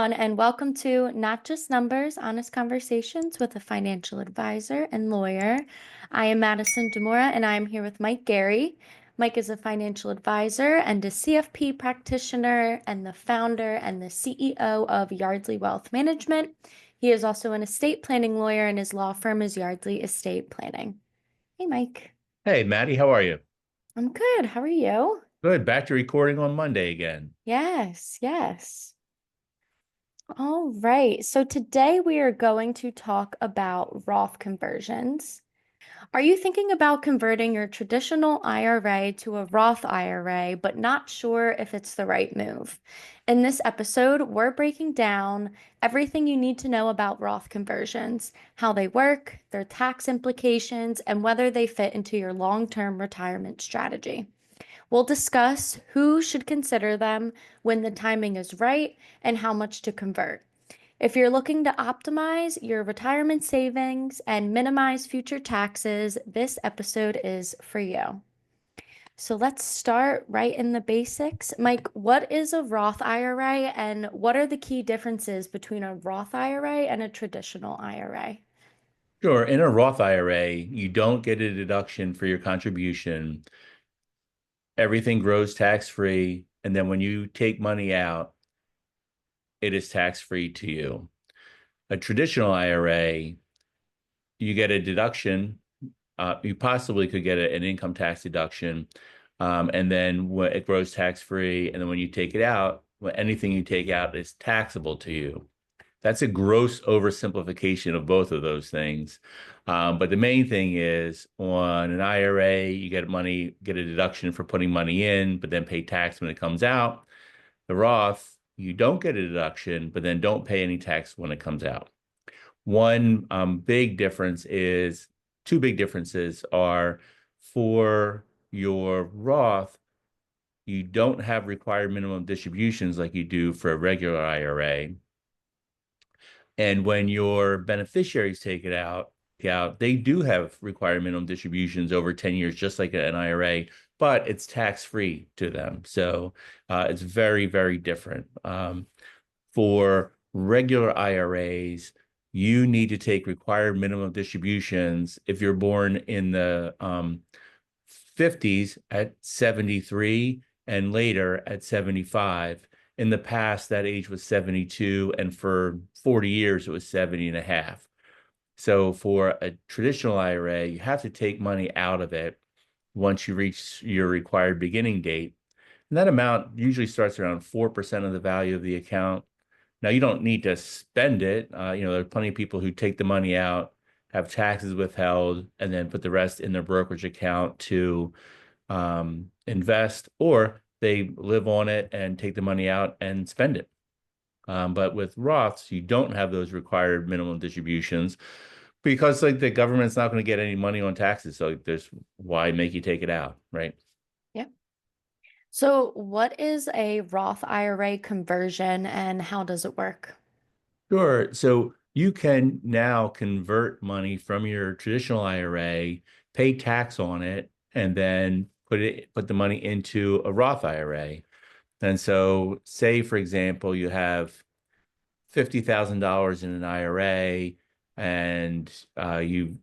everyone, and welcome to Not Just Numbers, Honest Conversations with a Financial Advisor and Lawyer. I am Madison Demora, and I am here with Mike Garry. Mike is a financial advisor and a CFP practitioner and the founder and the CEO of Yardley Wealth Management. He is also an estate planning lawyer, and his law firm is Yardley Estate Planning. Hey, Mike. Hey, Maddie, how are you? I'm good. How are you? Good. Back to recording on Monday again. Yes, yes. All right. So today we are going to talk about Roth conversions. Are you thinking about converting your traditional IRA to a Roth IRA, but not sure if it's the right move? In this episode, we're breaking down everything you need to know about Roth conversions, how they work, their tax implications, and whether they fit into your long-term retirement strategy. We'll discuss who should consider them, when the timing is right, and how much to convert. If you're looking to optimize your retirement savings and minimize future taxes, this episode is for you. So let's start right in the basics. Mike, what is a Roth IRA and what are the key differences between a Roth IRA and a traditional IRA? Sure. In a Roth IRA, you don't get a deduction for your contribution. Everything grows tax-free. And then when you take money out, it is tax-free to you. A traditional IRA, you get a deduction. You possibly could get an income tax deduction. And then when it grows tax-free. And then when you take it out, anything you take out is taxable to you. That's a gross oversimplification of both of those things. But the main thing is on an IRA, you get a deduction for putting money in, but then pay tax when it comes out. The Roth, you don't get a deduction, but then don't pay any tax when it comes out. One big difference is, two big differences are for your Roth, you don't have required minimum distributions like you do for a regular IRA. And when your beneficiaries take it out, they do have required minimum distributions over 10 years, just like an IRA, but it's tax-free to them. So it's very, very different. For regular IRAs, you need to take required minimum distributions if you're born in the 50s at 73 and later at 75. In the past, that age was 72, and for 40 years, it was 70 and a half. So for a traditional IRA, you have to take money out of it once you reach your required beginning date. And that amount usually starts around 4% of the value of the account. Now, you don't need to spend it. There are plenty of people who take the money out, have taxes withheld, and then put the rest in their brokerage account to invest, or they live on it and take the money out and spend it. But with Roths, you don't have those required minimum distributions because like the government's not going to get any money on taxes. So there's why make you take it out, right? Yeah. So, what is a Roth IRA conversion and how does it work? Sure. So you can now convert money from your traditional IRA, pay tax on it, and then put the money into a Roth IRA. And so say, for example, you have $50,000 in an IRA and you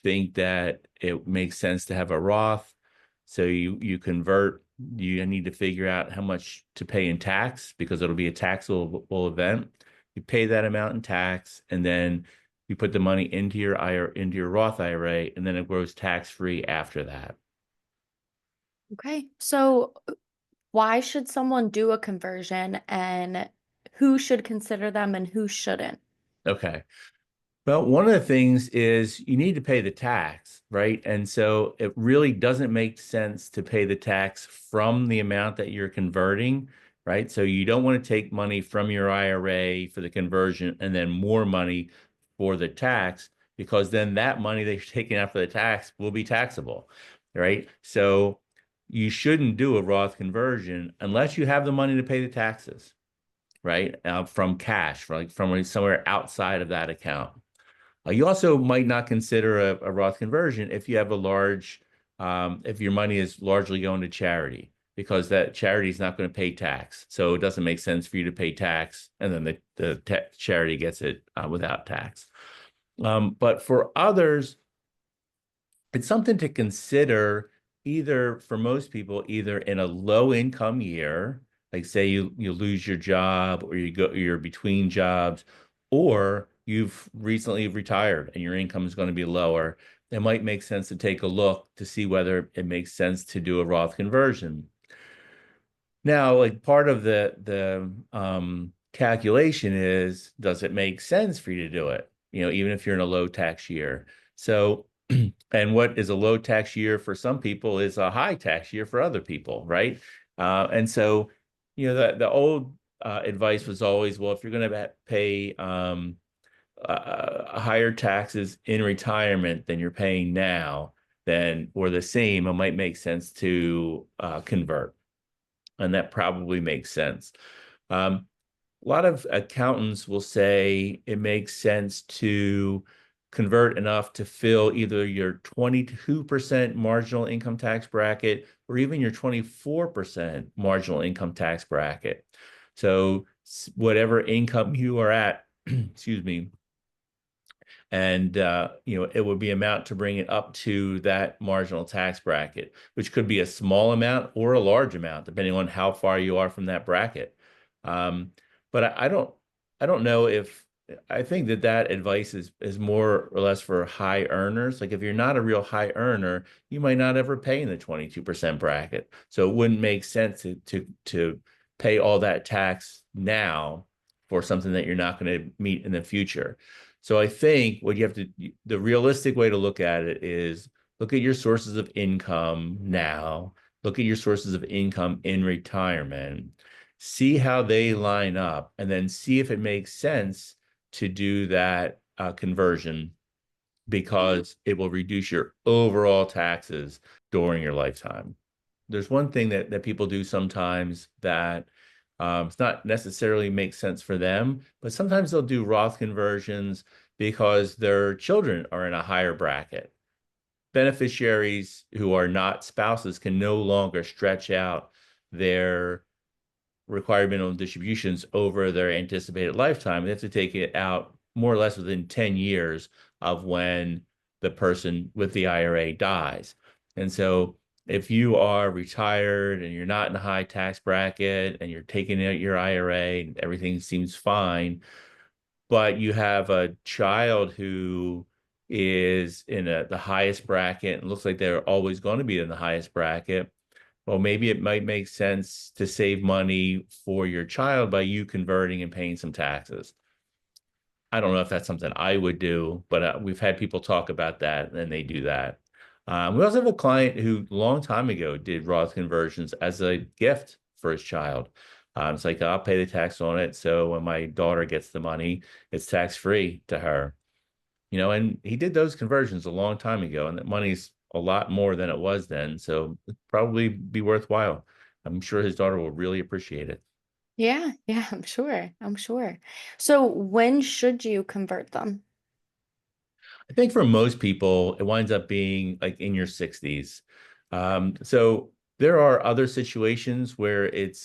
think that it makes sense to have a Roth. So you convert, you need to figure out how much to pay in tax because it'll be a taxable event. You pay that amount in tax, and then you put the money into your Roth IRA, and then it grows tax-free after that. Okay. So, why should someone do a conversion and who should consider them and who shouldn't? Okay. Well, one of the things is you need to pay the tax, right? And so it really doesn't make sense to pay the tax from the amount that you're converting, right? So you don't want to take money from your IRA for the conversion and then more money for the tax, because then that money that you're taking out for the tax will be taxable, right? So you shouldn't do a Roth conversion unless you have the money to pay the taxes, right? From cash, from somewhere outside of that account. You also might not consider a Roth conversion if you have if your money is largely going to charity, because that charity is not going to pay tax. So it doesn't make sense for you to pay tax, and then the charity gets it without tax. But for others, it's something to consider either for most people, either in a low income year, like say you lose your job or you're between jobs, or you've recently retired and your income is going to be lower. It might make sense to take a look to see whether it makes sense to do a Roth conversion. Now, like part of the calculation is, does it make sense for you to do it? Even if you're in a low tax year. So, and what is a low tax year for some people is a high tax year for other people, right? And so, the old advice was always, well, if you're going to pay higher taxes in retirement than you're paying now, then or the same, it might make sense to convert, and that probably makes sense. Um, a lot of accountants will say it makes sense to convert enough to fill either your 22% marginal income tax bracket or even your 24% marginal income tax bracket. So whatever income you are at, excuse me, and it would be amount to bring it up to that marginal tax bracket, which could be a small amount or a large amount depending on how far you are from that bracket. um, but I don't know if I think that advice is more or less for high earners. Like if you're not a real high earner, you might not ever pay in the 22% bracket, so it wouldn't make sense to pay all that tax now for something that you're not going to meet in the future. So I think the realistic way to look at it is look at your sources of income now, look at your sources of income in retirement, see how they line up, and then see if it makes sense to do that conversion, because it will reduce your overall taxes during your lifetime. There's one thing that people do sometimes that it's not necessarily makes sense for them, but sometimes they'll do Roth conversions because their children are in a higher bracket. Beneficiaries who are not spouses can no longer stretch out their required minimum distributions over their anticipated lifetime. They have to take it out more or less within 10 years of when the person with the IRA dies. And so if you are retired and you're not in a high tax bracket and you're taking out your IRA and everything seems fine, but you have a child who is in the highest bracket and looks like they're always going to be in the highest bracket, well, maybe it might make sense to save money for your child by you converting and paying some taxes. I don't know if that's something I would do, but we've had people talk about that and they do that. We also have a client who a long time ago did Roth conversions as a gift for his child. It's like, I'll pay the tax on it, so when my daughter gets the money, it's tax free to her. And he did those conversions a long time ago, and that money's a lot more than it was then. So it'd probably be worthwhile. I'm sure his daughter will really appreciate it. Yeah, yeah, I'm sure. I'm sure. So when should you convert them? I think for most people, it winds up being like in your 60s. So there are other situations where it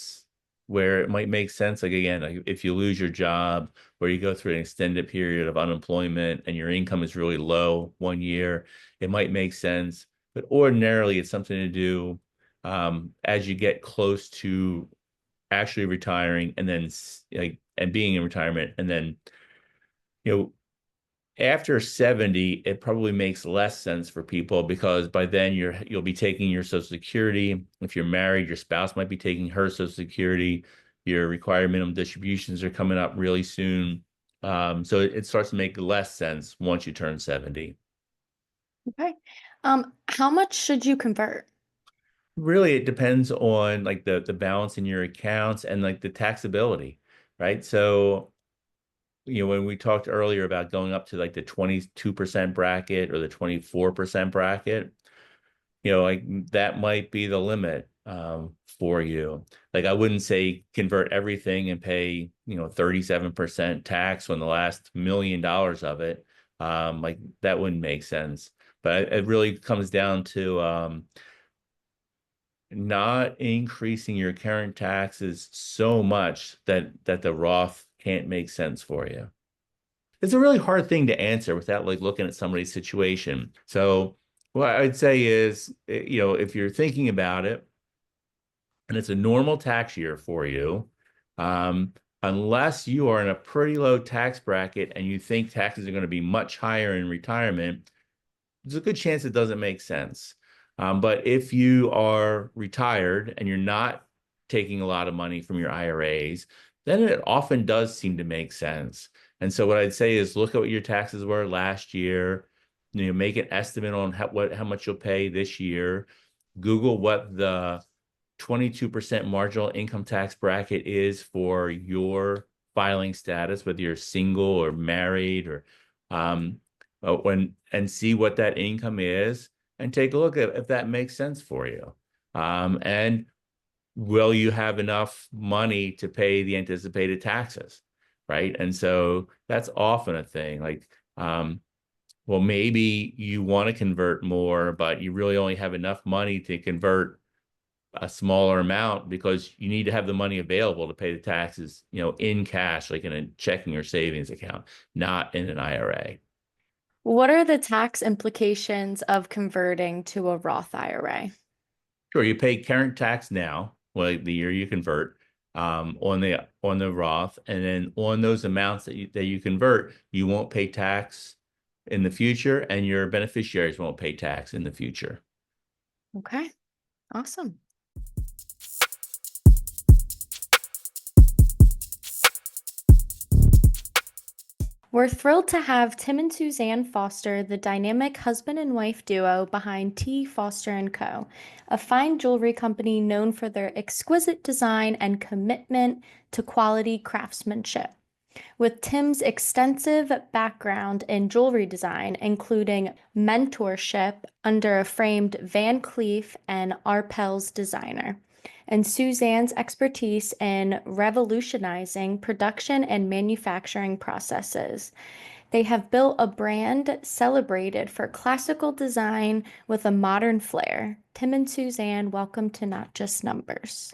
might make sense. Like again, like if you lose your job or you go through an extended period of unemployment and your income is really low one year, it might make sense. But ordinarily, it's something to do as you get close to actually retiring, and then like and being in retirement, and then you know after 70, it probably makes less sense for people because by then you'll be taking your Social Security. If you're married, your spouse might be taking her Social Security. Your required minimum distributions are coming up really soon. So it starts to make less sense once you turn 70. Okay. How much should you convert? Really, it depends on like the balance in your accounts and like the taxability, right? So when we talked earlier about going up to like the 22% bracket or the 24% bracket, like that might be the limit for you. Like I wouldn't say convert everything and pay, 37% tax on the last $1 million of it. Like that wouldn't make sense. But it really comes down to not increasing your current taxes so much that the Roth can't make sense for you? It's a really hard thing to answer without like looking at somebody's situation. So what I'd say is, if you're thinking about it and it's a normal tax year for you, um, unless you are in a pretty low tax bracket and you think taxes are going to be much higher in retirement, there's a good chance it doesn't make sense. But if you are retired and you're not taking a lot of money from your IRAs, then it often does seem to make sense. And so what I'd say is look at what your taxes were last year, make an estimate on how much you'll pay this year. Google what the 22% marginal income tax bracket is for your filing status, whether you're single or married or and see what that income is and take a look at if that makes sense for you. And will you have enough money to pay the anticipated taxes, right? And so that's often a thing. Like, well, maybe you want to convert more, but you really only have enough money to convert a smaller amount because you need to have the money available to pay the taxes, in cash, like in a checking or savings account, not in an IRA. What are the tax implications of converting to a Roth IRA? Sure, you pay current tax now, well, the year you convert, on the Roth, and then on those amounts that you convert, you won't pay tax in the future, and your beneficiaries won't pay tax in the future. Okay, awesome. We're thrilled to have Tim and Suzanne Foster, the dynamic husband and wife duo behind T. Foster & Co., a fine jewelry company known for their exquisite design and commitment to quality craftsmanship. With Tim's extensive background in jewelry design, including mentorship under a framed Van Cleef and Arpels designer, and Suzanne's expertise in revolutionizing production and manufacturing processes. They have built a brand celebrated for classical design with a modern flair. Tim and Suzanne, welcome to Not Just Numbers.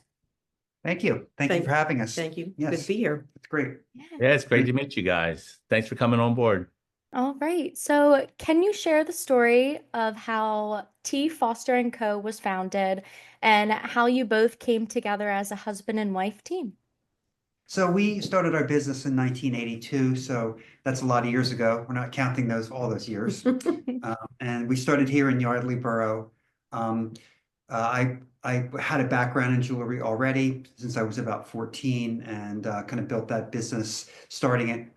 Thank you. Thank you for having us. Thank you. Yes. Good to be here. It's great. Yeah, it's great to meet you guys. Thanks for coming on board. All right. So, can you share the story of how T. Foster & Co. was founded and how you both came together as a husband and wife team? So we started our business in 1982. So that's a lot of years ago. We're not counting all those years. And we started here in Yardley Borough. I had a background in jewelry already since I was about 14 and kind of built that business, starting it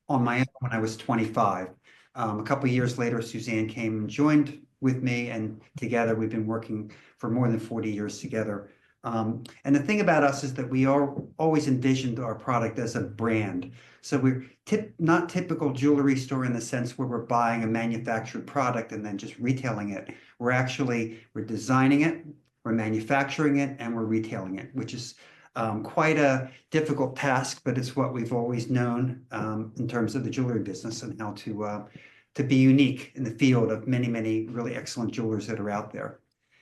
on my own when I was 25. A couple of years later, Suzanne came and joined with me, and together we've been working for more than 40 years together. And the thing about us is that we always envisioned our product as a brand. So we're not typical jewelry store in the sense where we're buying a manufactured product and then just retailing it. We're designing it, we're manufacturing it, and we're retailing it, which is quite a difficult task, but it's what we've always known in terms of the jewelry business and how to be unique in the field of many, many really excellent jewelers that are out there.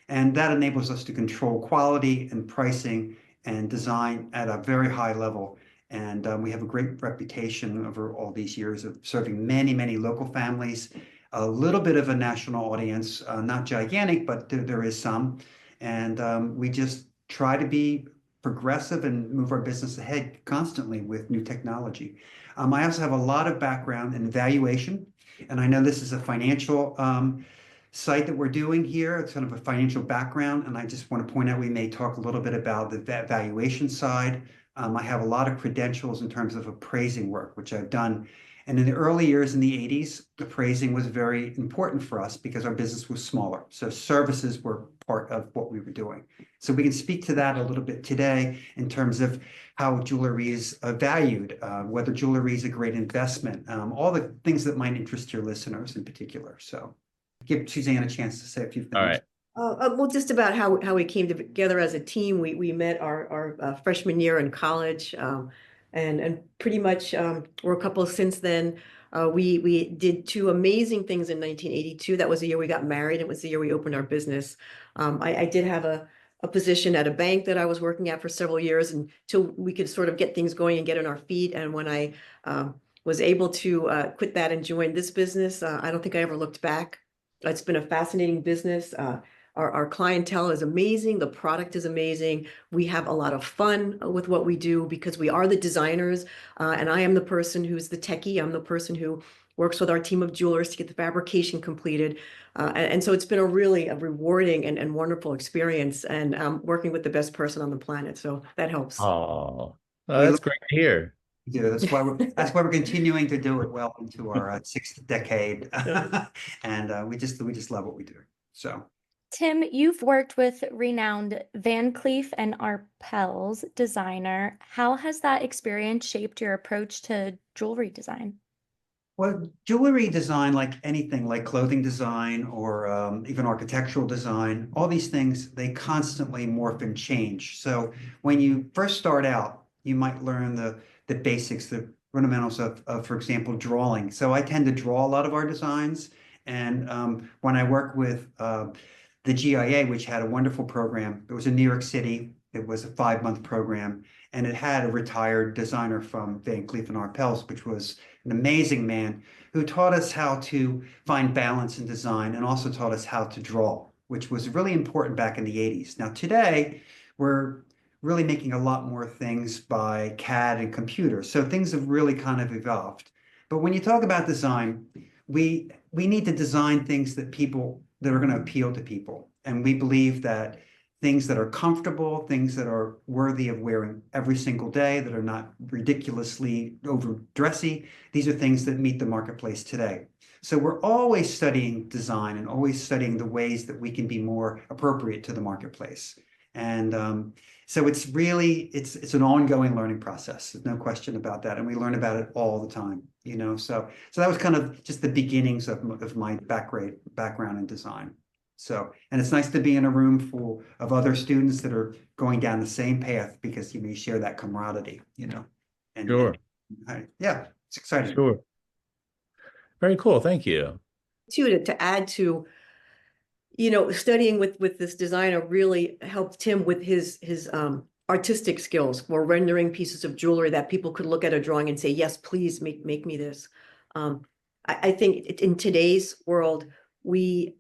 And that enables us to control quality and pricing and design at a very high level. And we have a great reputation over all these years of serving many, many local families, a little bit of a national audience, not gigantic, but there is some. And we just try to be progressive and move our business ahead constantly with new technology. I also have a lot of background in valuation, and I know this is a financial site that we're doing here. It's kind of a financial background, and I just want to point out we may talk a little bit about the valuation side. I have a lot of credentials in terms of appraising work, which I've done. And in the early years in the 80s, appraising was very important for us because our business was smaller. So services were part of what we were doing. So we can speak to that a little bit today in terms of how jewelry is valued, whether jewelry is a great investment, all the things that might interest your listeners in particular. So give Suzanne a chance to say a few things. All right. Well, just about how we came together as a team. We met our freshman year in college, and pretty much we're a couple since then. We did two amazing things in 1982. That was the year we got married. It was the year we opened our business. I did have a position at a bank that I was working at for several years until we could sort of get things going and get on our feet. And when I was able to quit that and join this business, I don't think I ever looked back. It's been a fascinating business. Our clientele is amazing. The product is amazing. We have a lot of fun with what we do because we are the designers. And I am the person who's the techie. I'm the person who works with our team of jewelers to get the fabrication completed. And so it's been a really rewarding and wonderful experience, and working with the best person on the planet. So that helps. Oh, We that's love great to hear. to do. That's why we're continuing to do it well into our sixth decade, and we just love what we do. So Tim, you've worked with renowned Van Cleef and Arpels designer. How has that experience shaped your approach to jewelry design? well, jewelry design, like anything, like clothing design or even architectural design, all these things, they constantly morph and change. So when you first start out, you might learn the basics, the fundamentals of, for example, drawing. So I tend to draw a lot of our designs. And when I work with the GIA, which had a wonderful program, it was in New York City. It was a 5-month program, and it had a retired designer from Van Cleef and Arpels, which was an amazing man who taught us how to find balance in design and also taught us how to draw, which was really important back in the 80s. Now, today, we're really making a lot more things by CAD and computers. So things have really kind of evolved. But when you talk about design, we need to design things that are going to appeal to people. And we believe that things that are comfortable, things that are worthy of wearing every single day, that are not ridiculously overdressy. These are things that meet the marketplace today. So we're always studying design and always studying the ways that we can be more appropriate to the marketplace. And so it's an ongoing learning process. There's no question about that. And we learn about it all the time, you know. So that was kind of just the beginnings of my background in design. So, and it's nice to be in a room full of other students that are going down the same path because you share that camaraderie, you know. And Sure. yeah, it's exciting. Sure. Very cool. Thank you. To add to, studying with this designer really helped Tim with his artistic skills for rendering pieces of jewelry that people could look at a drawing and say, yes, please make me this. I think in today's world, we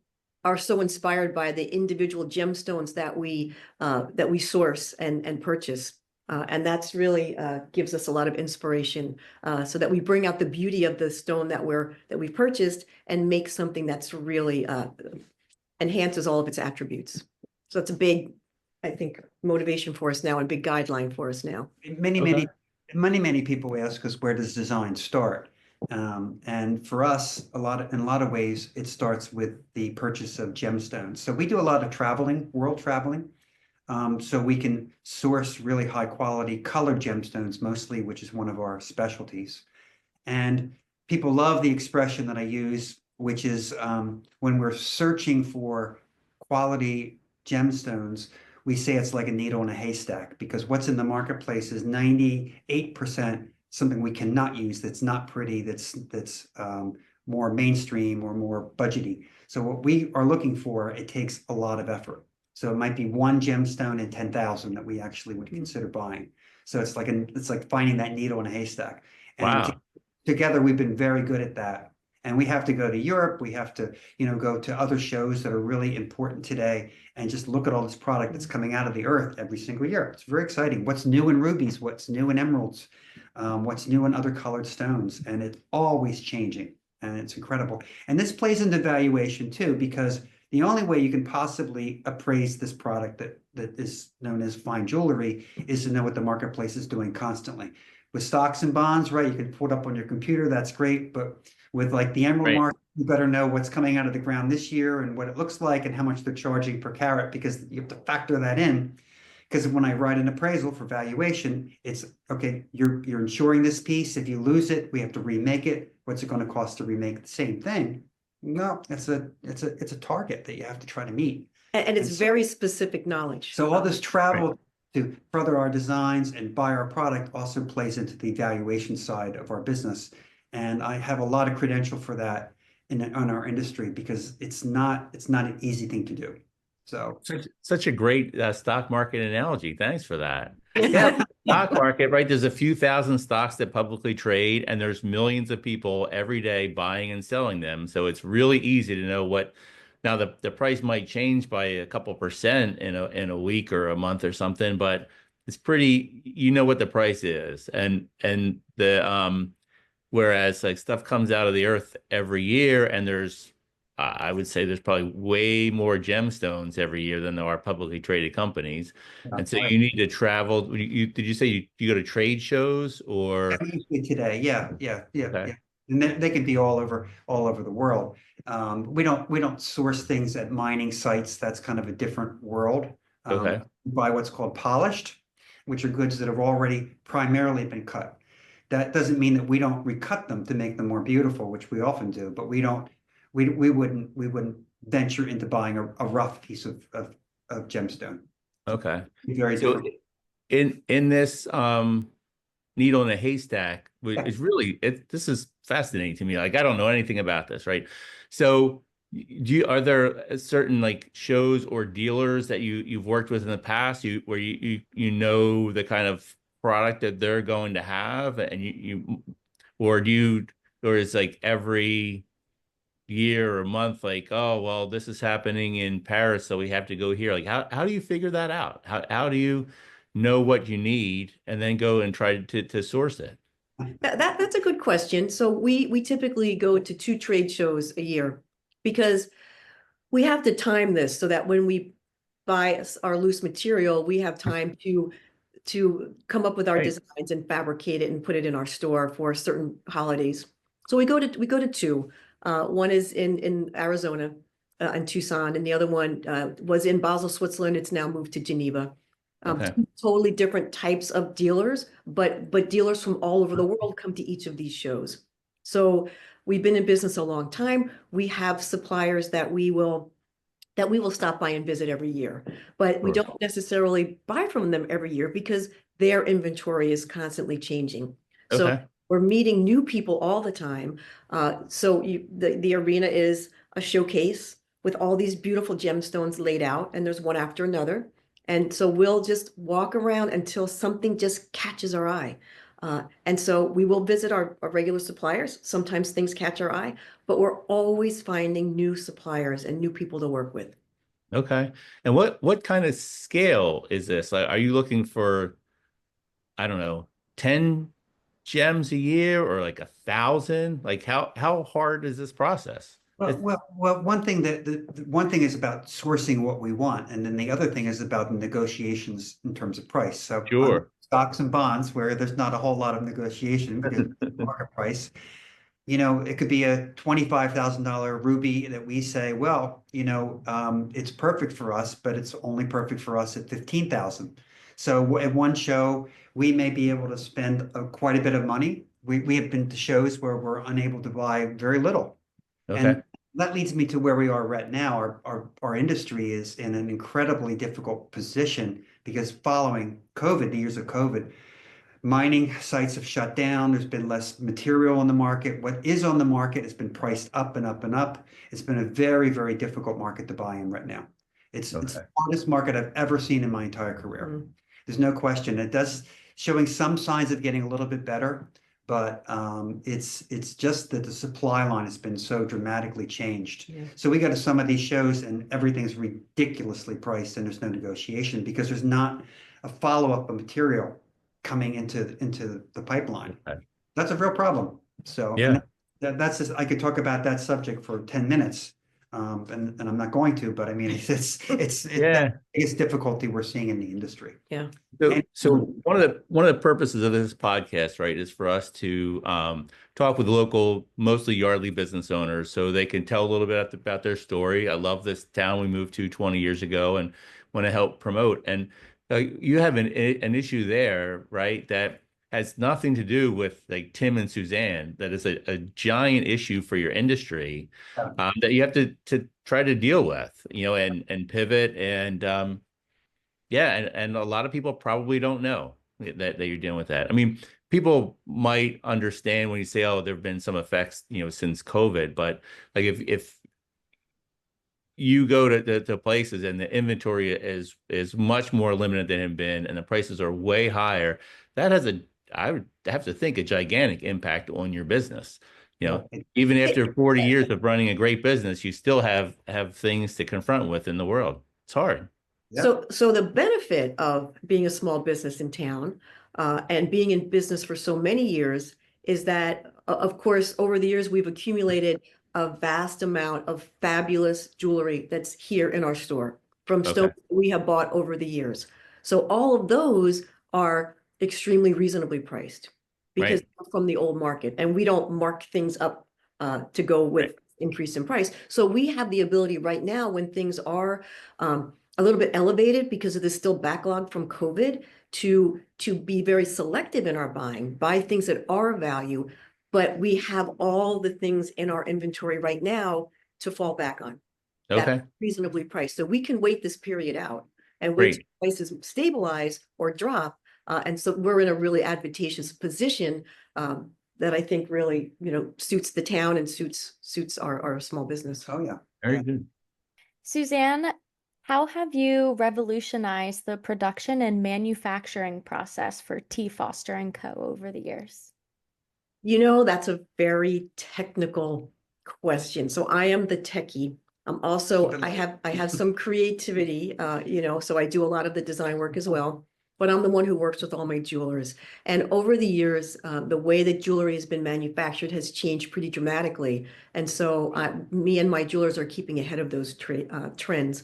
are so inspired by the individual gemstones that we source and purchase. And that's really gives us a lot of inspiration, so that we bring out the beauty of the stone that we purchased and make something that's really enhances all of its attributes. So it's a big, I think, motivation for us now and big guideline for us now. Many people ask us, where does design start? And for us, in a lot of ways, it starts with the purchase of gemstones. So we do a lot of traveling, world traveling. So we can source really high quality colored gemstones mostly, which is one of our specialties. And people love the expression that I use, which is when we're searching for quality gemstones, we say it's like a needle in a haystack, because what's in the marketplace is 98% something we cannot use, that's not pretty, that's more mainstream or more budgety. So what we are looking for, it takes a lot of effort. So it might be one gemstone in 10,000 that we actually would consider buying. So it's like finding that needle in a haystack. And Wow. together we've been very good at that. And we have to go to Europe. We have to, go to other shows that are really important today and just look at all this product that's coming out of the earth every single year. It's very exciting. What's new in rubies? What's new in emeralds? What's new in other colored stones? And it's always changing, and it's incredible. And this plays into valuation too, because the only way you can possibly appraise this product that is known as fine jewelry is to know what the marketplace is doing constantly. With stocks and bonds, right? You can pull it up on your computer. That's great. But with like the emerald market, you better know what's coming out of the ground this year and what it looks like and how much they're charging per carat, because you have to factor that in. Because when I write an appraisal for valuation, it's okay, you're insuring this piece. If you lose it, we have to remake it. What's it going to cost to remake the same thing? No, it's a target that you have to try to meet. And it's very specific knowledge. So all this travel to further our designs and buy our product also plays into the valuation side of our business. And I have a lot of credential for that on our industry, because it's not an easy thing to do. So Such a great stock market analogy. Thanks for that. Yeah, stock market, right? There's a few thousand stocks that publicly trade, and there's millions of people every day buying and selling them. So it's really easy to know what. Now the price might change by a couple percent in a week or a month or something, but it's pretty. You know what the price is, and the whereas like stuff comes out of the earth every year, and there's I would say there's probably way more gemstones every year than there are publicly traded companies. And so right. you need to travel. Did you say you go to trade shows or Usually today, okay, yeah. And they can be all over the world. We don't source things at mining sites. That's kind of a different world. okay, We buy what's called polished, which are goods that have already primarily been cut. That doesn't mean that we don't recut them to make them more beautiful, which we often do, but we wouldn't venture into buying a rough piece of gemstone. okay. Very So different. in this needle in a haystack Yeah. is really this is fascinating to me. Like I don't know anything about this, right? So are there certain like shows or dealers that you've worked with in the past where you know the kind of product that they're going to have and you or do you or is like every year or month like, oh well, this is happening in Paris, so we have to go here. Like how do you figure that out? How do you know what you need and then go and try to source it? That's a good question. So we typically go to 2 trade shows a year because we have to time this so that when we buy our loose material, we have time to come up with our Right. designs and fabricate it and put it in our store for certain holidays. So we go to two. One is in Arizona, in Tucson, and the other one was in Basel, Switzerland. It's now moved to Geneva. Okay. Two totally different types of dealers, but dealers from all over the world come to each of these shows. So we've been in business a long time. We have suppliers that we will stop by and visit every year, but we Sure. don't necessarily buy from them every year because their inventory is constantly changing. So Okay. we're meeting new people all the time. So the arena is a showcase with all these beautiful gemstones laid out, and there's one after another. And so we'll just walk around until something just catches our eye. And so we will visit our regular suppliers. Sometimes things catch our eye, but we're always finding new suppliers and new people to work with. Okay. And what kind of scale is this? Like, are you looking for, I don't know, 10 gems a year or like 1,000? Like how hard is this process? It's Well, one thing the one thing is about sourcing what we want, and then the other thing is about the negotiations in terms of price. So on sure. stocks and bonds, where there's not a whole lot of negotiation because of the market price, it could be a $25,000 ruby that we say, well, it's perfect for us, but it's only perfect for us at 15,000. So at one show, we may be able to spend quite a bit of money. We have been to shows where we're unable to buy very little. Okay. And that leads me to where we are right now. Our industry is in an incredibly difficult position because following COVID, the years of COVID, mining sites have shut down. There's been less material on the market. What is on the market has been priced up and up and up. It's been a very, very difficult market to buy in right now. It's the Okay. hardest market I've ever seen in my entire career. There's no question. It does showing some signs of getting a little bit better, but it's just that the supply line has been so dramatically changed. Yeah. So we go to some of these shows and everything's ridiculously priced and there's no negotiation because there's not a follow-up of material coming into the pipeline. Okay. That's a real problem. So, and Yeah. that's just, I could talk about that subject for 10 minutes. And I'm not going to, but I mean, it's Yeah. the biggest difficulty we're seeing in the industry. Yeah. And So one of the purposes of this podcast, right, is for us to talk with local, mostly Yardley business owners, so they can tell a little bit about their story. I love this town we moved to 20 years ago, and want to help promote. And you have an issue there, right, that has nothing to do with like Tim and Suzanne. That is a giant issue for your industry that you have to try to deal with, and pivot and. Yeah, and a lot of people probably don't know that you're dealing with that. I mean, people might understand when you say, "Oh, there have been some effects, since COVID," but like if you go to places and the inventory is much more limited than it had been, and the prices are way higher. That has I would have to think, a gigantic impact on your business. Even after 40 years of running a great business, you still have things to confront with in the world. It's hard. So the benefit of being a small business in town and being in business for so many years is that, of course, over the years, we've accumulated a vast amount of fabulous jewelry that's here in our store from stones we have bought over the years. So all of those are extremely reasonably priced because they're from the old market, and we don't mark things up to go with increase in price. So we have the ability right now, when things are a little bit elevated because of the still backlog from COVID, to be very selective in our buying, buy things that are of value, but we have all the things in our inventory right now to fall back on. That's reasonably priced. So we can wait this period out and wait till prices stabilize or drop. And so we're in a really advantageous position that I think really, suits the town and suits our small business. Oh, yeah. Very good. Suzanne, how have you revolutionized the production and manufacturing process for T. Foster and Co. over the years? That's a very technical question. So I am the techie. I have some creativity, so I do a lot of the design work as well, but I'm the one who works with all my jewelers. And over the years, the way that jewelry has been manufactured has changed pretty dramatically. And so me and my jewelers are keeping ahead of those trends.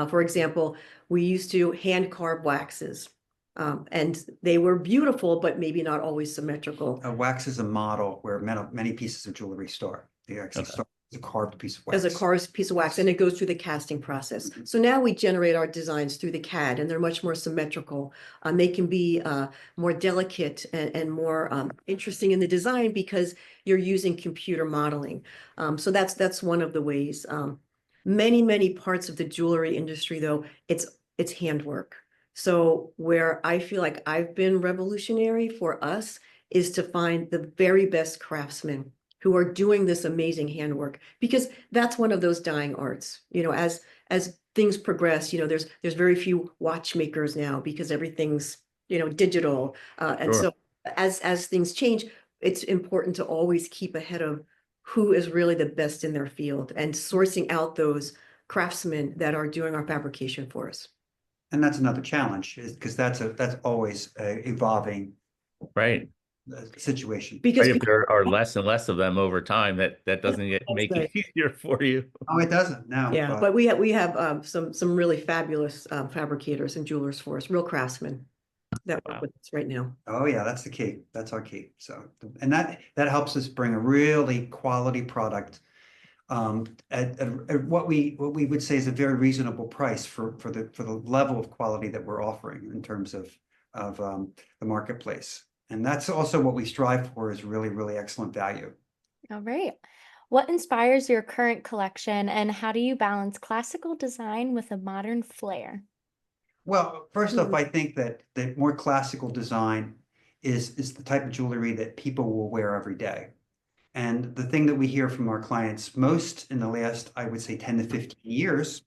For example, we used to hand carve waxes. And they were beautiful, but maybe not always symmetrical. A wax is a model where many pieces of jewelry start. They actually start as a carved piece of wax. As a carved piece of wax, and it goes through the casting process. So now we generate our designs through the CAD, and they're much more symmetrical. They can be more delicate and more interesting in the design because you're using computer modeling. So that's one of the ways. Many parts of the jewelry industry, though, it's handwork. So where I feel like I've been revolutionary for us is to find the very best craftsmen who are doing this amazing handwork, because that's one of those dying arts. As things progress, there's very few watchmakers now because everything's digital, and so as things change, it's important to always keep ahead of who is really the best in their field and sourcing out those craftsmen that are doing our fabrication for us. And that's another challenge, is because that's always evolving situation. Because if there are less and less of them over time, that doesn't make it easier for you. Oh, it doesn't. No. Yeah, but we have some really fabulous fabricators and jewelers for us, real craftsmen that work with us right now. Oh yeah, that's the key. That's our key. So, and that helps us bring a really quality product at what we would say is a very reasonable price for the level of quality that we're offering in terms of the marketplace. And that's also what we strive for, is really excellent value. All right. What inspires your current collection, and how do you balance classical design with a modern flair? Well, first off, I think that more classical design is the type of jewelry that people will wear every day. And the thing that we hear from our clients most in the last, I would say 10 to 15 years,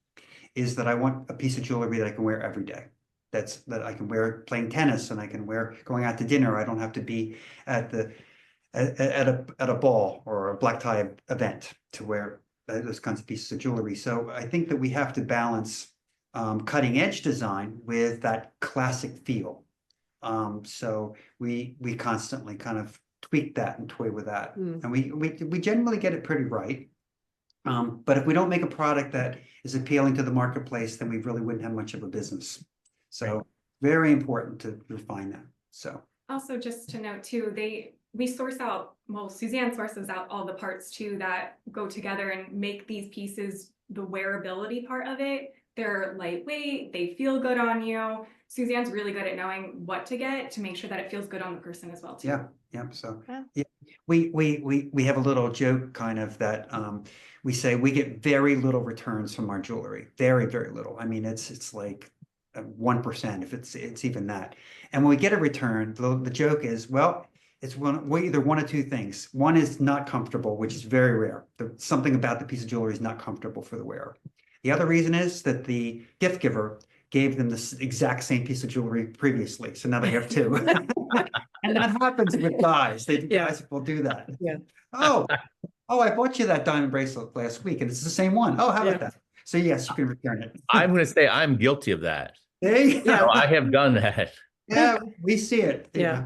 is that I want a piece of jewelry that I can wear every day. That I can wear playing tennis, and I can wear going out to dinner. I don't have to be at a ball or a black tie event to wear those kinds of pieces of jewelry. So I think that we have to balance cutting edge design with that classic feel. So we constantly kind of tweak that and toy with that, and we generally get it pretty right. But if we don't make a product that is appealing to the marketplace, then we really wouldn't have much of a business. So very important to refine that. So also, just to note too, we source out, Suzanne sources out all the parts too that go together and make these pieces, the wearability part of it. They're lightweight, they feel good on you. Suzanne's really good at knowing what to get to make sure that it feels good on the person as well too. Yeah. So yeah, we have a little joke kind of that we say we get very little returns from our jewelry. Very little. I mean, it's like 1% if it's even that. And when we get a return, the joke is, well, it's either one of two things. One is not comfortable, which is very rare. Something about the piece of jewelry is not comfortable for the wearer. The other reason is that the gift giver gave them the exact same piece of jewelry previously, so now they have two. And that happens with guys. Guys will do that. Yeah. Oh, I bought you that diamond bracelet last week, and it's the same one. Oh, how about that? So yes, you can return it. I'm going to say I'm guilty of that. Hey, So I have done that. yeah, we see it. Yeah.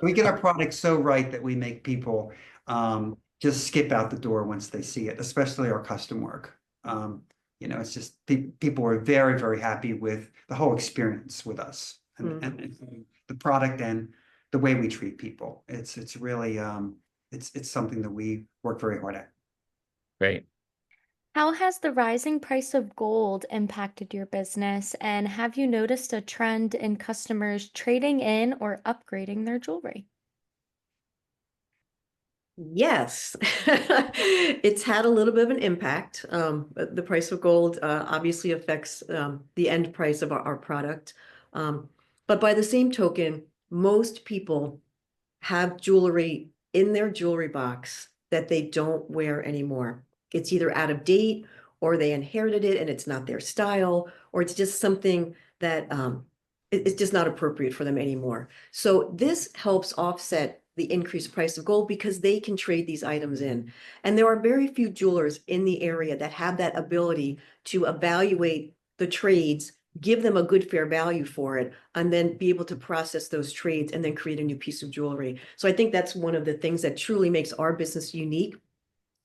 We get our product so right that we make people just skip out the door once they see it, especially our custom work. It's just people are very, very happy with the whole experience with us and the product and the way we treat people. It's really it's something that we work very hard at. Great. How has the rising price of gold impacted your business, and have you noticed a trend in customers trading in or upgrading their jewelry? Yes, it's had a little bit of an impact. The price of gold obviously affects the end price of our product. But by the same token, most people have jewelry in their jewelry box that they don't wear anymore. It's either out of date, or they inherited it and it's not their style, or it's just something that it's just not appropriate for them anymore. So this helps offset the increased price of gold because they can trade these items in. And there are very few jewelers in the area that have that ability to evaluate the trades, give them a good fair value for it, and then be able to process those trades and then create a new piece of jewelry. So I think that's one of the things that truly makes our business unique.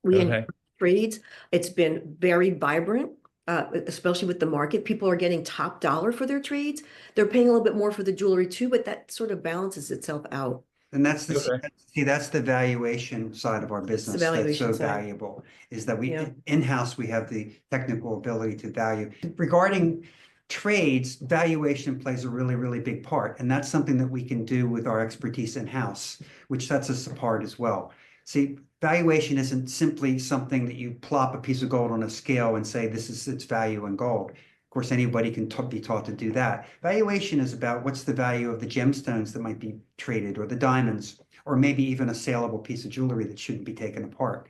We encourage trades. It's been very vibrant, especially with the market. People are getting top dollar for their trades. They're paying a little bit more for the jewelry too, but that sort of balances itself out. And that's that's the valuation side of our business that's so valuable, is that we in-house we have the technical ability to value. Regarding trades, valuation plays a really, really big part. And that's something that we can do with our expertise in-house, which sets us apart as well. See, valuation isn't simply something that you plop a piece of gold on a scale and say this is its value in gold. Of course, anybody can be taught to do that. Valuation is about what's the value of the gemstones that might be traded, or the diamonds, or maybe even a saleable piece of jewelry that shouldn't be taken apart.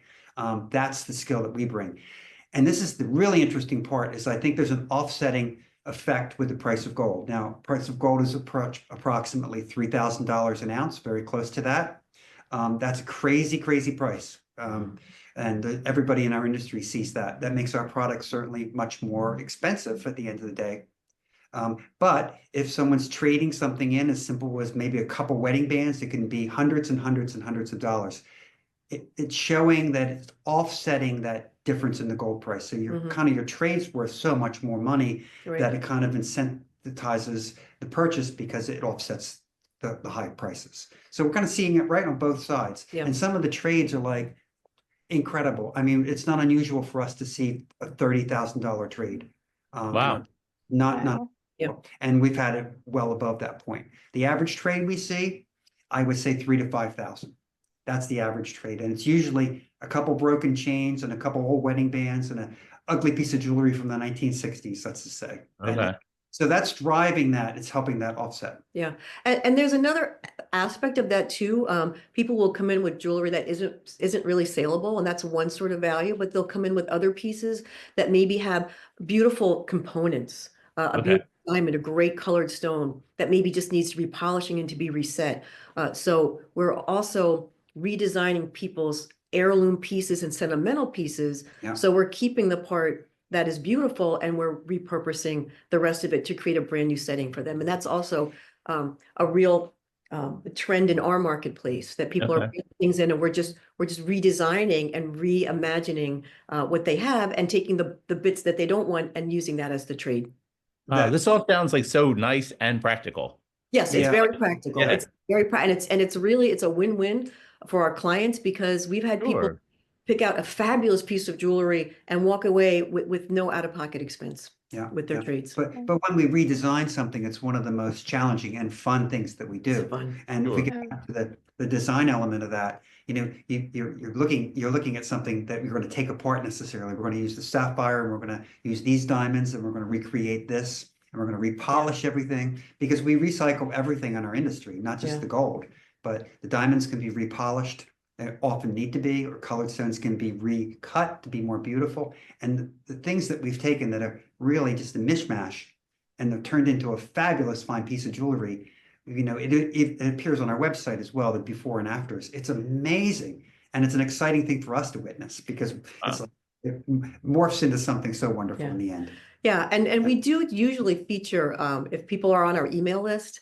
That's the skill that we bring. And this is the really interesting part, is I think there's an offsetting effect with the price of gold. Now, price of gold is approximately $3,000 an ounce, very close to that. That's a crazy, crazy price. And everybody in our industry sees that. That makes our product certainly much more expensive at the end of the day. But if someone's trading something in as simple as maybe a couple wedding bands, it can be hundreds and hundreds and hundreds of dollars. It's showing that it's offsetting that difference in the gold price. So your your trade's worth so much more money that it kind of incentivizes the purchase because it offsets the high prices. So we're kind of seeing it right on both sides. And some of the trades are like incredible. I mean, it's not unusual for us to see a $30,000 trade. Wow. Not. And we've had it well above that point. The average trade we see, I would say 3,000 to 5,000. That's the average trade. And it's usually a couple broken chains and a couple old wedding bands and an ugly piece of jewelry from the 1960s, let's just say. So that's driving that. It's helping that offset. Yeah. And there's another aspect of that too. People will come in with jewelry that isn't really saleable, and that's one sort of value, but they'll come in with other pieces that maybe have beautiful components, a beautiful diamond, a great colored stone that maybe just needs to be polishing and to be reset. So we're also redesigning people's heirloom pieces and sentimental pieces. So we're keeping the part that is beautiful and we're repurposing the rest of it to create a brand new setting for them. And that's also a real trend in our marketplace, that people are bringing things in and we're just redesigning and reimagining what they have and taking the bits that they don't want and using that as the trade. This all sounds like so nice and practical. Yes, it's very practical. It's very and it's really a win-win for our clients, because we've had people pick out a fabulous piece of jewelry and walk away with no out-of-pocket expense with their trades. But when we redesign something, it's one of the most challenging and fun things that we do. And if we get back to the design element of that, you're looking at something that you're going to take apart necessarily. We're going to use the sapphire, and we're going to use these diamonds, and we're going to recreate this, and we're going to repolish everything, because we recycle everything in our industry, not just the gold, but the diamonds can be repolished. they often need to be, or colored stones can be recut to be more beautiful. And the things that we've taken that are really just a mishmash and they're turned into a fabulous fine piece of jewelry. You know, it appears on our website as well, the before and afters. It's amazing. And it's an exciting thing for us to witness because it's like it morphs into something so wonderful in the end. Yeah, and we do usually feature, if people are on our email list,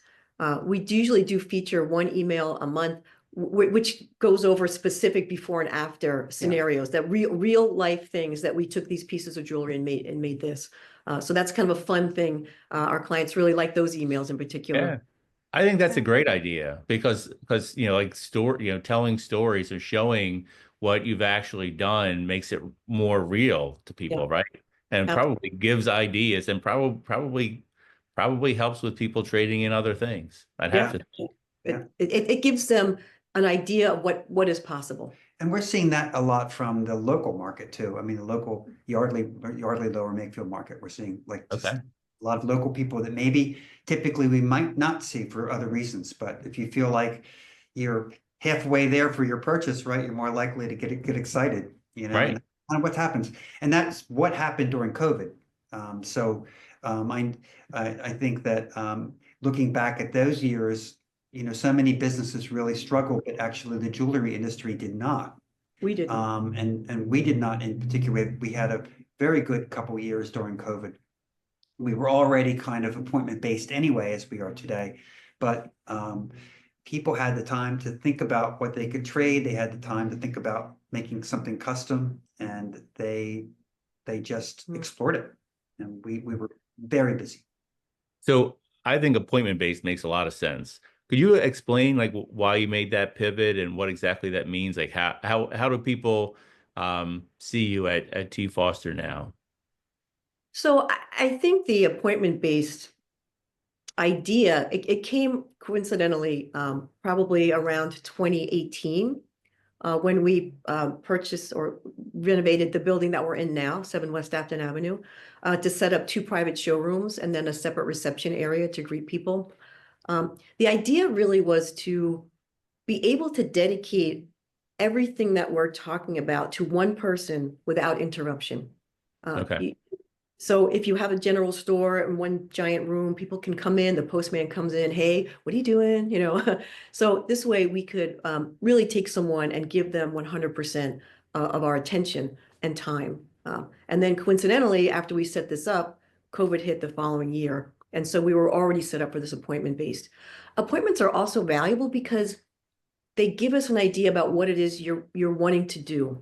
we usually do feature one email a month, which goes over specific before and after scenarios, that real life things that we took these pieces of jewelry and made this. So that's kind of a fun thing. Our clients really like those emails in particular. Yeah. I think that's a great idea because you know, like telling stories or showing what you've actually done makes it more real to people, right? And probably gives ideas and probably helps with people trading in other things. I'd have to think. It gives them an idea of what is possible. And we're seeing that a lot from the local market too. I mean, the local Yardley Lower Makefield market, we're seeing like just a lot of local people that maybe typically we might not see for other reasons. But if you feel like you're halfway there for your purchase, right, you're more likely to get excited, you know, and that's kind of what happens. And that's what happened during COVID. I think that looking back at those years, you know, so many businesses really struggled, but actually the jewelry industry did not. We did. And we did not in particular. We had a very good couple of years during COVID. We were already kind of appointment based anyway, as we are today, but people had the time to think about what they could trade. They had the time to think about making something custom, and they just explored it. And we were very busy. So I think appointment based makes a lot of sense. Could you explain like why you made that pivot and what exactly that means? Like how do people see you at T Foster now? So I think the appointment-based idea, it came coincidentally, probably around 2018, when we purchased or renovated the building that we're in now, 7 West Afton Avenue, to set up 2 private showrooms and then a separate reception area to greet people. The idea really was to be able to dedicate everything that we're talking about to one person without interruption. So if you have a general store in one giant room, people can come in, the postman comes in, hey, what are you doing? You know, so this way we could really take someone and give them 100% of our attention and time. And then coincidentally, after we set this up, COVID hit the following year. And so we were already set up for this appointment-based. Appointments are also valuable because they give us an idea about what it is you're wanting to do.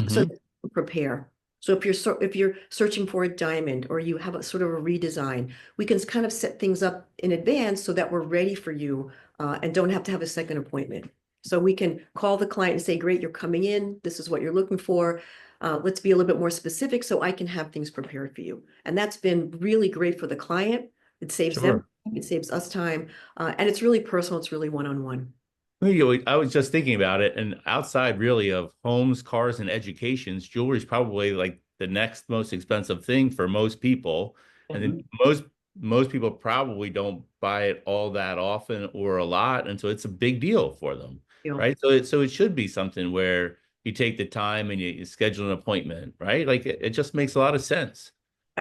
So prepare. So if you're searching for a diamond or you have a sort of a redesign, we can kind of set things up in advance so that we're ready for you and don't have to have a second appointment. So we can call the client and say, great, you're coming in. This is what you're looking for. Let's be a little bit more specific so I can have things prepared for you. And that's been really great for the client. It saves them, it saves us time. And it's really personal. It's really one-on-one. I was just thinking about it, and outside really of homes, cars, and educations, jewelry is probably like the next most expensive thing for most people. And then most people probably don't buy it all that often or a lot, and so it's a big deal for them, right? So it should be something where you take the time and you schedule an appointment, right? Like it just makes a lot of sense.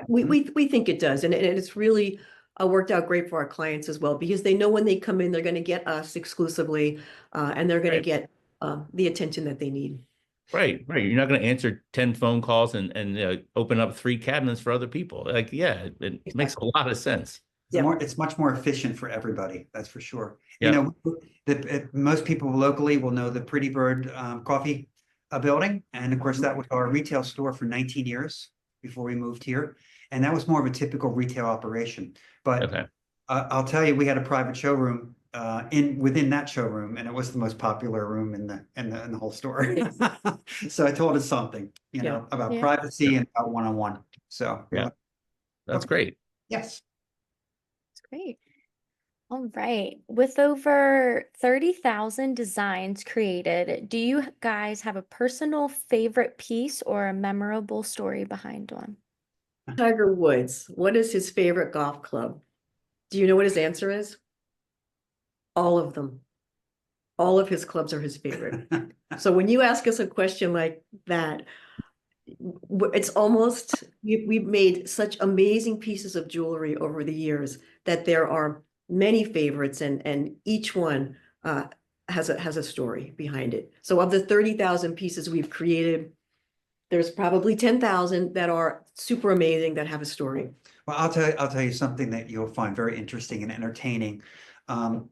We think it does, and it's really worked out great for our clients as well, because they know when they come in, they're going to get us exclusively, and they're going to get the attention that they need. Right. You're not going to answer 10 phone calls and open up 3 cabinets for other people. Like, yeah, it makes a lot of sense. It's much more efficient for everybody. That's for sure. You know, most people locally will know the Pretty Bird coffee building. And of course, that was our retail store for 19 years before we moved here. And that was more of a typical retail operation. But I'll tell you, we had a private showroom within that showroom, and it was the most popular room in the whole store. So I told us something, you know, about privacy and about one-on-one. So that's great. Yes. That's great. All right. With over 30,000 designs created, do you guys have a personal favorite piece or a memorable story behind one? Tiger Woods, what is his favorite golf club? Do you know what his answer is? All of them. all of his clubs are his favorite. So when you ask us a question like that, it's almost, we've made such amazing pieces of jewelry over the years that there are many favorites, and each one has a story behind it. So of the 30,000 pieces we've created, there's probably 10,000 that are super amazing that have a story. Well, I'll tell you something that you'll find very interesting and entertaining.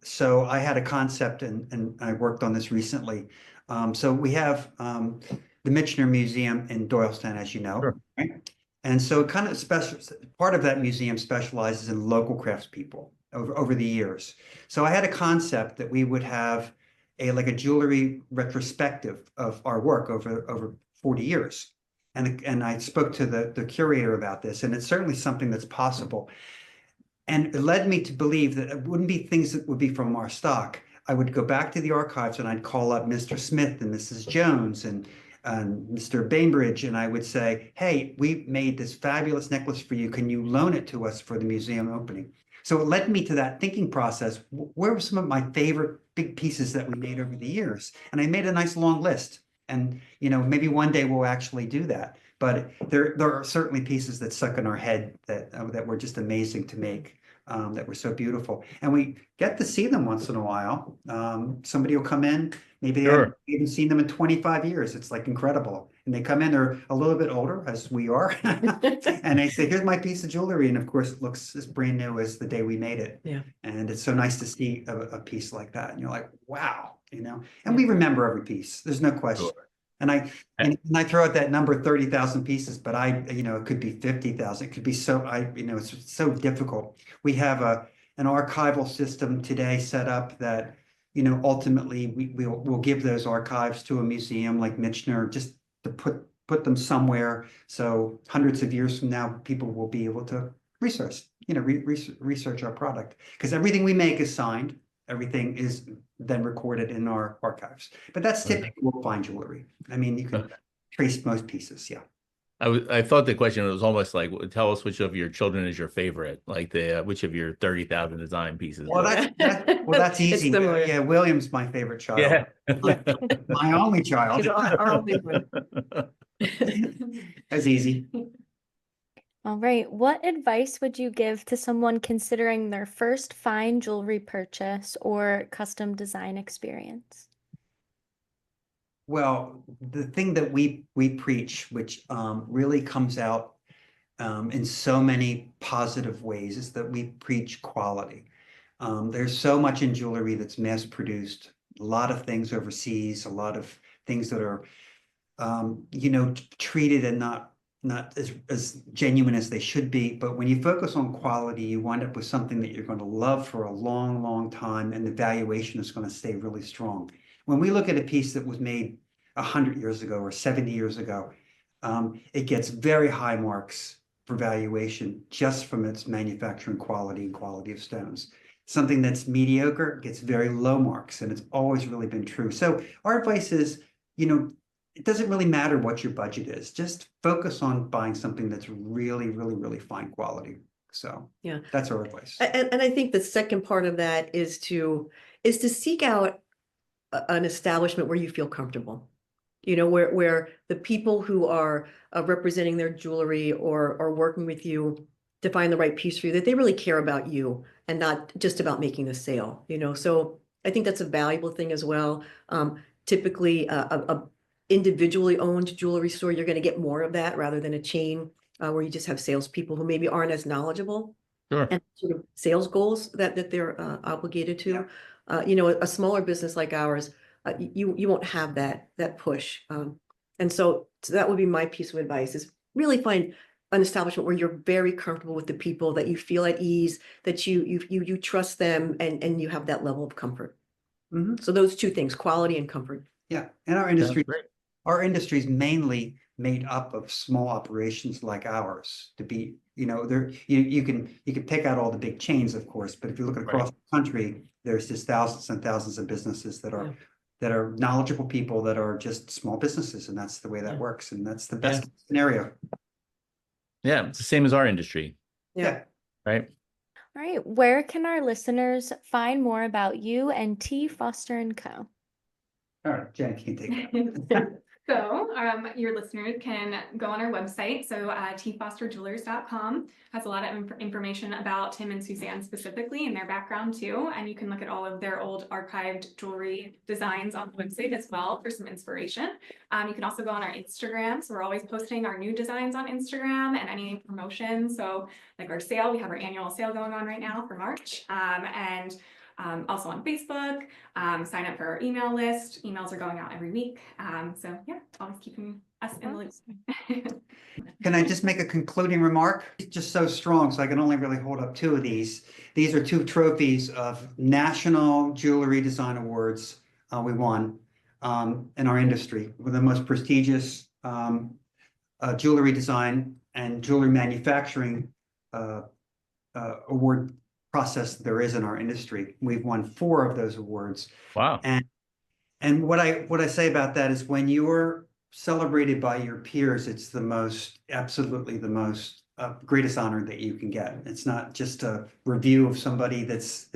So I had a concept, and I worked on this recently. So we have the Michener Museum in Doylestown, as you know, Sure. right? And so kind of part of that museum specializes in local craftspeople over the years. So I had a concept that we would have like a jewelry retrospective of our work over 40 years. And I spoke to the curator about this, and it's certainly something that's possible. And it led me to believe that it wouldn't be things that would be from our stock. I would go back to the archives and I'd call up Mr. Smith and Mrs. Jones and Mr. Bainbridge, and I would say, hey, we made this fabulous necklace for you. Can you loan it to us for the museum opening? So it led me to that thinking process. Where were some of my favorite big pieces that we made over the years? And I made a nice long list. And, maybe one day we'll actually do that. But there are certainly pieces that stuck in our head that were just amazing to make, that were so beautiful. And we get to see them once in a while. Somebody will come in, maybe they haven't even seen them in 25 years. It's like incredible. And they come in, they're a little bit older, as we are. And they say, here's my piece of jewelry. And of course, it looks as brand new as the day we made it. Yeah. And it's so nice to see a piece like that. And you're like, wow, and we remember every piece. There's no question. Sure. And I throw out that number 30,000 pieces, but it could be 50,000. It could be it's so difficult. We have an archival system today set up that, ultimately we'll give those archives to a museum like Michener just to put them somewhere. So hundreds of years from now, people will be able to research our product, because everything we make is signed. Everything is then recorded in our archives. But that's typical fine jewelry. I mean, you can trace most pieces. Yeah. I thought the question was almost like, tell us which of your children is your favorite, like which of your 30,000 design pieces. Well, that's easy. Yeah, William's my favorite child. Yeah. My only child. He's our only one. That's easy. All right. What advice would you give to someone considering their first fine jewelry purchase or custom design experience? Well, the thing that we preach, which really comes out in so many positive ways, is that we preach quality. There's so much in jewelry that's mass produced, a lot of things overseas, a lot of things that are, treated and not as genuine as they should be. But when you focus on quality, you wind up with something that you're going to love for a long, long time, and the valuation is going to stay really strong. When we look at a piece that was made 100 years ago or 70 years ago, it gets very high marks for valuation just from its manufacturing quality and quality of stones. Something that's mediocre gets very low marks, and it's always really been true. So our advice is, it doesn't really matter what your budget is. Just focus on buying something that's really, really, really fine quality. So yeah, that's our advice. And I think the second part of that is to seek out an establishment where you feel comfortable. Where the people who are representing their jewelry or are working with you to find the right piece for you, that they really care about you and not just about making the sale. So I think that's a valuable thing as well. Typically, a individually owned jewelry store, you're going to get more of that rather than a chain where you just have salespeople who maybe aren't as knowledgeable. Sure. And sort of sales goals that they're obligated to. Yeah. A smaller business like ours, you won't have that push. And so that would be my piece of advice, is really find an establishment where you're very comfortable with the people, that you feel at ease, that you trust them, and you have that level of comfort. Mm-hmm. So those two things, quality and comfort. Yeah. And our industry is mainly made up of small operations like ours. To be, there you can pick out all the big chains, of course, but if you look across the country, there's just thousands and thousands of businesses that are knowledgeable people that are just small businesses, and that's the way that works, and that's the best scenario. Yeah, it's the same as our industry. Yeah. Right. All right. Where can our listeners find more about you and T. Foster & Co.? All right, Jen, can you take that? So your listeners can go on our website. So tfosterjewelers.com has a lot of information about Tim and Suzanne specifically and their background too. And you can look at all of their old archived jewelry designs on the website as well for some inspiration. You can also go on our Instagram. So we're always posting our new designs on Instagram and any promotion. So like our sale, we have our annual sale going on right now for March. Also on Facebook, sign up for our email list. Emails are going out every week. So yeah, always keeping us in the loop. Can I just make a concluding remark? It's just so strong, so I can only really hold up two of these. These are two trophies of National Jewelry Design Awards we won in our industry. We're the most prestigious jewelry design and jewelry manufacturing award process there is in our industry. We've won 4 of those awards. Wow. And what I say about that is when you're celebrated by your peers, it's absolutely the most greatest honor that you can get. It's not just a review of somebody that's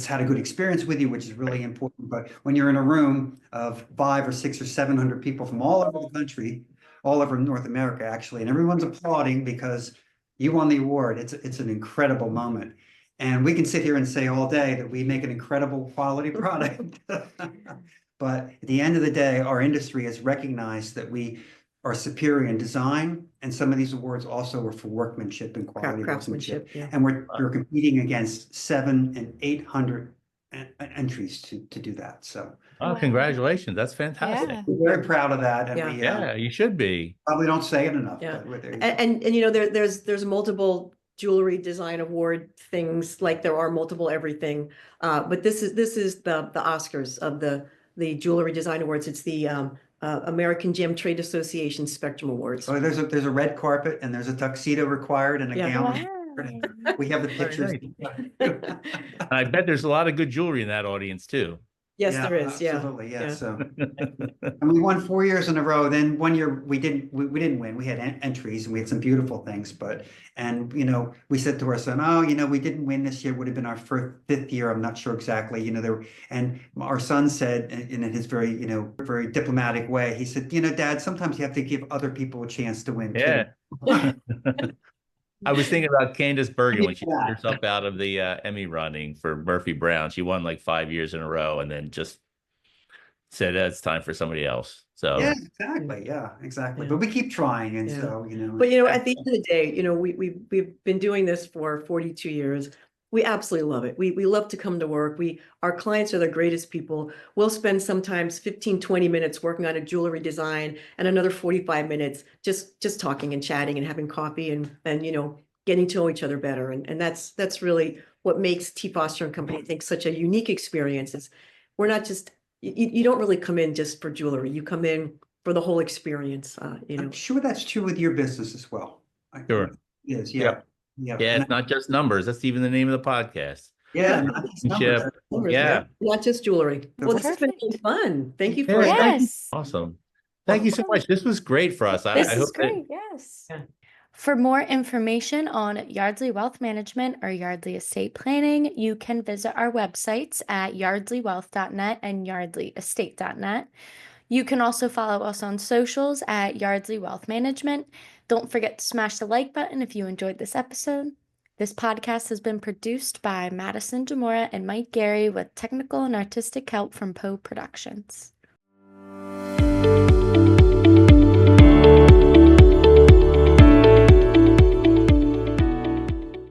had a good experience with you, which is really important. But when you're in a room of 500 or 600 or 700 people from all over the country, all over North America, actually, and everyone's applauding because you won the award, it's an incredible moment. And we can sit here and say all day that we make an incredible quality product. But at the end of the day, our industry has recognized that we are superior in design. And some of these awards also are for workmanship and quality Craftsmanship, workmanship. yeah. And we're competing against 700 and 800 entries to do that. So Oh, congratulations. That's fantastic. Yeah. we're very proud of that. And Yeah. we Yeah, you should be. probably don't say it enough. Yeah. But there you go. And you know, there's multiple jewelry design award things, like there are multiple everything. But this is the Oscars of the jewelry design awards. It's the American Gem Trade Association Spectrum Awards. So there's a red carpet and there's a tuxedo required and a Yeah. gown. Wow. We have the pictures. I bet there's a lot of good jewelry in that audience too. Yes, Yeah, there is. Yeah. absolutely. Yeah. Yeah. So, and we won 4 years in a row. Then one year we didn't win. We had entries and we had some beautiful things, and we said to ourselves, oh, we didn't win this year. Would have been our 5th year. I'm not sure exactly. And our son said in his very, very diplomatic way, he said, Dad, sometimes you have to give other people a chance to win Yeah. too. I was thinking about Candace Bergen when she took herself out of the Emmy running for Murphy Brown. She won like 5 years in a row and then just said it's time for somebody else. So Yeah, exactly. Yeah, exactly. Yeah. But we keep trying, and Yeah. so But at the end of the day, we've been doing this for 42 years. We absolutely love it. We love to come to work. Our clients are the greatest people. We'll spend sometimes 15, 20 minutes working on a jewelry design and another 45 minutes just talking and chatting and having coffee and getting to know each other better. And that's really what makes T. Foster and Company, I think, such a unique experience. Is we're not just you don't really come in just for jewelry. You come in for the whole experience. I'm sure that's true with your business as well. Sure. It is, Yep. yeah. Yeah, it's not just numbers. That's even the name of the podcast. Yeah, not just numbers. Numbers, Yeah. Not just jewelry. Well, this has been Perfect. fun. Thank you for Yeah. Yes. Awesome. Thank you so much. This was great for us. This I is hope that great. Yes. Yeah. For more information on Yardley Wealth Management or Yardley Estate Planning, you can visit our websites at yardleywealth.net and yardleyestate.net. You can also follow us on socials at Yardley Wealth Management. Don't forget to smash the like button if you enjoyed this episode. This podcast has been produced by Madison, Demora, and Mike Garry with technical and artistic help from Poe Productions.